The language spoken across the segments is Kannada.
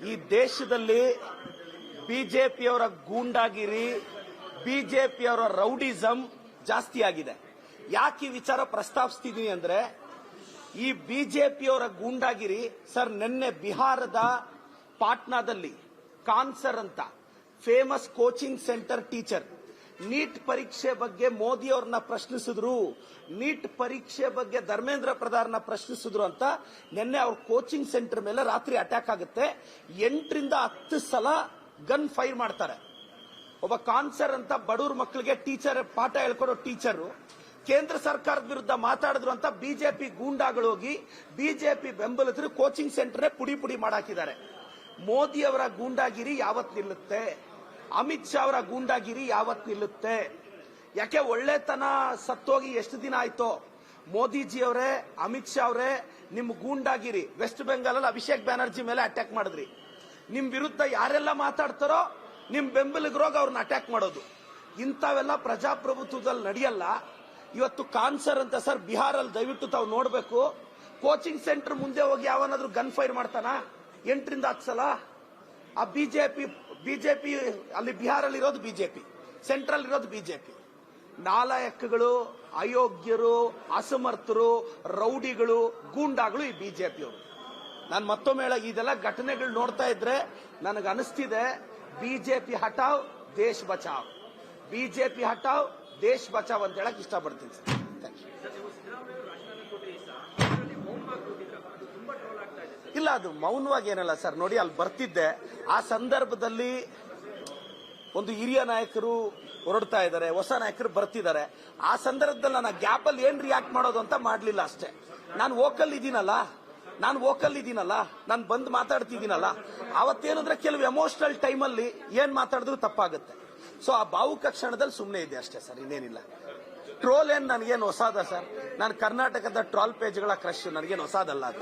ಈ ದೇಶದಲ್ಲಿ ಬಿಜೆಪಿಯವರ ಗೂಂಡಾಗಿರಿ, ಬಿಜೆಪಿಯವರ ರೌಡಿಸಂ ಜಾಸ್ತಿ ಆಗಿದೆ. ಯಾಕೆ ಈ ವಿಚಾರ ಪ್ರಸ್ತಾಪಿಸ್ತಿದ್ದೀನಿ ಅಂದ್ರೆ, ಈ ಬಿಜೆಪಿಯವರ ಗೂಂಡಾಗಿರಿ ಸರ್, ನಿನ್ನೆ ಬಿಹಾರದ ಪಾಟ್ನಾದಲ್ಲಿ ಕಾನ್ಸರ್ ಅಂತ famous coaching center teacher NEET ಪರೀಕ್ಷೆ ಬಗ್ಗೆ ಮೋದಿ ಅವ್ರನ್ನ ಪ್ರಶ್ನಿಸಿದ್ರು, ನೀಟ್ ಪರೀಕ್ಷೆ ಬಗ್ಗೆ ಧರ್ಮೇಂದ್ರ ಪ್ರಧಾನ ಪ್ರಶ್ನಿಸಿದ್ರು ಅಂತ ನಿನ್ನೆ ಅವ್ರ ಕೋಚಿಂಗ್ ಸೆಂಟರ್ ಮೇಲೆ ರಾತ್ರಿ ಅಟ್ಯಾಕ್ ಆಗುತ್ತೆ. 8 ರಿಂದ 10 ಸಲ ಗನ್ ಫೈರ್ ಮಾಡ್ತಾರೆ. ಒಬ್ಬ ಕಾನ್ಸರ್ ಅಂತ ಬಡವ್ರ ಮಕ್ಕಳಿಗೆ ಟೀಚರ್ ಪಾಠ ಹೇಳ್ಕೊಡೋ ಟೀಚರು ಕೇಂದ್ರ ಸರ್ಕಾರದ ವಿರುದ್ಧ ಮಾತಾಡಿದ್ರು ಅಂತ ಬಿಜೆಪಿ ಗೂಂಡಾಗಳು ಹೋಗಿ ಬಿಜೆಪಿ ಬೆಂಬಲಿತರು ಕೋಚಿಂಗ್ ಸೆಂಟರ್ ಪುಡಿ ಪುಡಿ ಮಾಡಾಕಿದ್ದಾರೆ. ಮೋದಿ ಅವರ ಗೂಂಡಾಗಿರಿ ಯಾವತ್ ನಿಲ್ಲುತ್ತೆ? ಅಮಿತ್ ಶಾ ಅವರ ಗೂಂಡಾಗಿರಿ ಯಾವತ್ ನಿಲ್ಲುತ್ತೆ? ಯಾಕೆ ಒಳ್ಳೆತನ ಸತ್ತೋಗಿ ಎಷ್ಟು ದಿನ ಆಯ್ತೋ? ಮೋದಿಜಿ ಅವರೇ, ಅಮಿತ್ ಶಾ ಅವರೇ, ನಿಮ್ ಗೂಂಡಾಗಿರಿ ವೆಸ್ಟ್ ಬೆಂಗಾಲ್ ಅಲ್ಲಿ ಅಭಿಷೇಕ್ ಬ್ಯಾನರ್ಜಿ ಮೇಲೆ ಅಟ್ಯಾಕ್ ಮಾಡಿದ್ರಿ. ನಿಮ್ ವಿರುದ್ಧ ಯಾರೆಲ್ಲ ಮಾತಾಡ್ತಾರೋ ನಿಮ್ ಬೆಂಬಲಿಗರೋಗ ಅವ್ರನ್ನ ಅಟ್ಯಾಕ್ ಮಾಡೋದು. ಇಂಥವೆಲ್ಲ ಪ್ರಜಾಪ್ರಭುತ್ವದಲ್ಲಿ ನಡೆಯಲ್ಲ. ಇವತ್ತು ಕಾನ್ಸರ್ ಅಂತ ಸರ್ ಬಿಹಾರಲ್ಲಿ ದಯವಿಟ್ಟು ತಾವು ನೋಡ್ಬೇಕು. ಕೋಚಿಂಗ್ ಸೆಂಟರ್ ಮುಂದೆ ಹೋಗಿ ಯಾವನಾದ್ರೂ ಗನ್ ಫೈರ್ ಮಾಡ್ತಾನ? 8 ರಿಂದ 10 ಸಲ. ಆ ಬಿಜೆಪಿ ಅಲ್ಲಿ ಬಿಹಾರಲ್ಲಿ ಇರೋದು ಬಿಜೆಪಿ, ಸೆಂಟ್ರಲ್ ಇರೋದು ಬಿಜೆಪಿ. ನಾಲಾಯಕಗಳು, ಅಯೋಗ್ಯರು, ಅಸಮರ್ಥರು, ರೌಡಿಗಳು, ಗೂಂಡಾಗಳು ಈ ಬಿಜೆಪಿಯವರು. ನಾನು ಮತ್ತೊಮ್ಮೆ ಇದೆಲ್ಲ ಘಟನೆಗಳು ನೋಡ್ತಾ ಇದ್ರೆ ನನಗೆ ಅನಿಸ್ತಿದೆ, ಬಿಜೆಪಿ ಹಟಾವ್ ದೇಶ್ ಬಚಾವ್, ಬಿಜೆಪಿ ಹಟಾವ್ ದೇಶ್ ಬಚಾವ್ ಅಂತ ಹೇಳಕ್ ಇಷ್ಟಪಡ್ತೀನಿ ಸರ್. ಇಲ್ಲ, ಅದು ಮೌನವಾಗಿ ಏನಲ್ಲ ಸರ್. ನೋಡಿ, ಅಲ್ಲಿ ಬರ್ತಿದ್ದೆ, ಆ ಸಂದರ್ಭದಲ್ಲಿ ಒಂದು ಹಿರಿಯ ನಾಯಕರು ಹೊರಡ್ತಾ ಇದ್ದಾರೆ, ಹೊಸ ನಾಯಕರು ಬರ್ತಿದ್ದಾರೆ. ಆ ಸಂದರ್ಭದಲ್ಲಿ ನಾನು ಗ್ಯಾಪ್ ಅಲ್ಲಿ ಏನ್ ರಿಯಾಕ್ಟ್ ಮಾಡೋದು ಅಂತ ಮಾಡ್ಲಿಲ್ಲ ಅಷ್ಟೇ. ನಾನು ವೋಕಲ್ ಇದ್ದೀನಲ್ಲ, ನಾನು ಬಂದು ಮಾತಾಡ್ತಿದ್ದೀನಲ್ಲ. ಅವತ್ತೇನಂದ್ರೆ ಕೆಲವು ಎಮೋಷನಲ್ ಟೈಮಲ್ಲಿ ಏನ್ ಮಾತಾಡಿದ್ರು ತಪ್ಪಾಗುತ್ತೆ. ಸೊ ಆ ಭಾವುಕ ಕ್ಷಣದಲ್ಲಿ ಸುಮ್ಮನೆ ಇದೆ ಅಷ್ಟೇ ಸರ್, ಇನ್ನೇನಿಲ್ಲ. ಟ್ರೋಲ್ ಏನ್ ನನಗೇನು ಹೊಸಾದ ಸರ್? ನಾನು ಕರ್ನಾಟಕದ ಟ್ರಾಲ್ ಪೇಜ್ಗಳ ಕ್ರಶ್, ನನಗೇನು ಹೊಸಾದಲ್ಲ ಅದು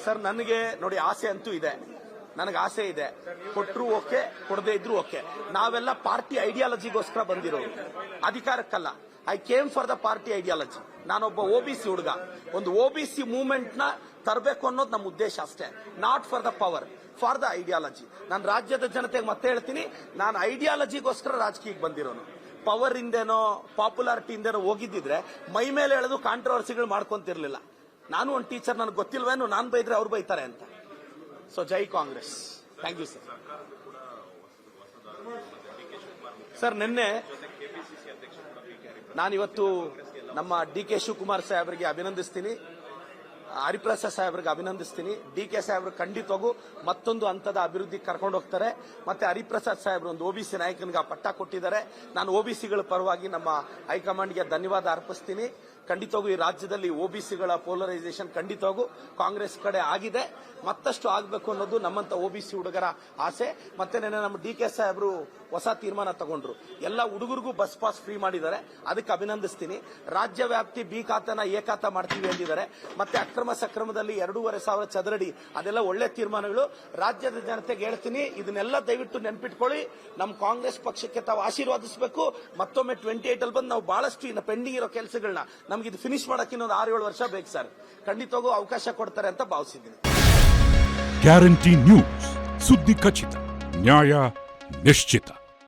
ಸರ್. ನನಗೆ ನೋಡಿ, ಆಸೆ ಅಂತೂ ಇದೆ, ನನಗೆ ಆಸೆ ಇದೆ. ಕೊಟ್ಟರು ಓಕೆ, ಕೊಡದೇ ಇದ್ರು ಓಕೆ. ನಾವೆಲ್ಲ ಪಾರ್ಟಿ ಐಡಿಯಾಲಜಿಗೋಸ್ಕರ ಬಂದಿರೋರು, ಅಧಿಕಾರಕ್ಕಲ್ಲ. I came for the party ideology. ನಾನೊಬ್ಬ ಓಬಿಸಿ ಹುಡುಗ, ಒಂದು ಓಬಿಸಿ ಮೂವ್ಮೆಂಟ್ ನ ತರಬೇಕು ಅನ್ನೋದು ನಮ್ಮ ಉದ್ದೇಶ ಅಷ್ಟೇ. Not for the power, for the ideology. ನಾನು ರಾಜ್ಯದ ಜನತೆಗೆ ಮತ್ತೆ ಹೇಳ್ತೀನಿ, ನಾನು ಐಡಿಯಾಲಜಿಗೋಸ್ಕರ ರಾಜಕೀಯಕ್ಕೆ ಬಂದಿರೋನು. ಪವರ್ ಇಂದೇನೋ ಪಾಪ್ಯುಲಾರಿಟಿ ಇಂದೇನೋ ಹೋಗಿದ್ದಿದ್ರೆ ಮೈ ಮೇಲೆ ಎಳೆದು ಕಾಂಟ್ರವರ್ಸಿಗಳು ಮಾಡ್ಕೊಂತಿರ್ಲಿಲ್ಲ. ನಾನು ಒಂದು ಟೀಚರ್, ನನಗೆ ಗೊತ್ತಿಲ್ವೇನು ನಾನು ಬೈದ್ರೆ ಅವ್ರು ಬೈತಾರೆ ಅಂತ. ಸೊ ಜೈ Congress. Thank you sir. Sir, ನಿನ್ನೆ ನಾನಿವತ್ತು ನಮ್ಮ DK ಶಿವಕುಮಾರ್ ಸಾಹೇಬರಿಗೆ ಅಭಿನಂದಿಸ್ತೀನಿ, ಹರಿಪ್ರಸಾದ್ ಸಾಹೇಬ್ರಿಗೆ ಅಭಿನಂದಿಸ್ತೀನಿ. DK ಸಾಹೇಬ್ರು ಖಂಡಿತವಾಗೂ ಮತ್ತೊಂದು ಹಂತದ ಅಭಿವೃದ್ಧಿ ಕರ್ಕೊಂಡು ಹೋಗ್ತಾರೆ. ಮತ್ತೆ ಹರಿಪ್ರಸಾದ್ ಸಾಹೇಬ್ರು ಒಂದು ಓಬಿಸಿ ನಾಯಕನಿಗೆ ಪಟ್ಟ ಕೊಟ್ಟಿದ್ದಾರೆ. ನಾನು ಓಬಿಸಿಗಳ ಪರವಾಗಿ ನಮ್ಮ ಹೈಕಮಾಂಡ್ಗೆ ಧನ್ಯವಾದ ಅರ್ಪಿಸ್ತೀನಿ. ಖಂಡಿತವಾಗೂ ಈ ರಾಜ್ಯದಲ್ಲಿ ಓಬಿಸಿಗಳ ಪೋಲರೈಸೇಷನ್ ಖಂಡಿತವಾಗೂ ಕಾಂಗ್ರೆಸ್ ಕಡೆ ಆಗಿದೆ, ಮತ್ತಷ್ಟು ಆಗಬೇಕು ಅನ್ನೋದು ನಮ್ಮಂತ ಓಬಿಸಿ ಹುಡುಗರ ಆಸೆ. ಮತ್ತೆ ನಮ್ಮ DK ಸಾಹೇಬ್ರು ಹೊಸ ತೀರ್ಮಾನ ತಗೊಂಡ್ರು, ಎಲ್ಲ ಹುಡುಗರಿಗೂ ಬಸ್ ಪಾಸ್ ಫ್ರೀ ಮಾಡಿದ್ದಾರೆ, ಅದಕ್ಕೆ ಅಭಿನಂದಿಸ್ತೀನಿ. ರಾಜ್ಯ ವ್ಯಾಪ್ತಿ ಬಿ ಖಾತಾನ ಎ ಖಾತಾ ಮಾಡ್ತೀವಿ ಅಂದಿದ್ದಾರೆ. ಮತ್ತೆ ಅಕ್ರಮ ಸಕ್ರಮದಲ್ಲಿ 2,500 ಚದರಡಿ, ಅದೆಲ್ಲ ಒಳ್ಳೆ ತೀರ್ಮಾನಗಳು. ರಾಜ್ಯದ ಜನತೆಗೆ ಹೇಳ್ತೀನಿ, ಇದನ್ನೆಲ್ಲ ದಯವಿಟ್ಟು ನೆನ್ಪಿಟ್ಕೊಳ್ಳಿ. ನಮ್ಮ ಕಾಂಗ್ರೆಸ್ ಪಕ್ಷಕ್ಕೆ ತಾವು ಆಶೀರ್ವಾದಿಸಬೇಕು. ಮತ್ತೊಮ್ಮೆ 28 ಅಲ್ಲಿ ಬಂದು ನಾವು ಬಹಳಷ್ಟು ಇನ್ನು ಪೆಂಡಿಂಗ್ ಇರೋ ಕೆಲಸಗಳನ್ನ ನಮ್ಗೆ ಇದು ಫಿನಿಶ್ ಮಾಡಕ್ಕೆ ಇನ್ನೊಂದು 6-7 ವರ್ಷ ಬೇಕು ಸರ್. ಖಂಡಿತವಾಗೂ ಅವಕಾಶ ಕೊಡ್ತಾರೆ ಅಂತ ಭಾವಿಸಿದ್ದೀನಿ. ಗ್ಯಾರಂಟಿ ನ್ಯೂಸ್, ಸುದ್ದಿ ಖಚಿತ, ನ್ಯಾಯ ನಿಶ್ಚಿತ.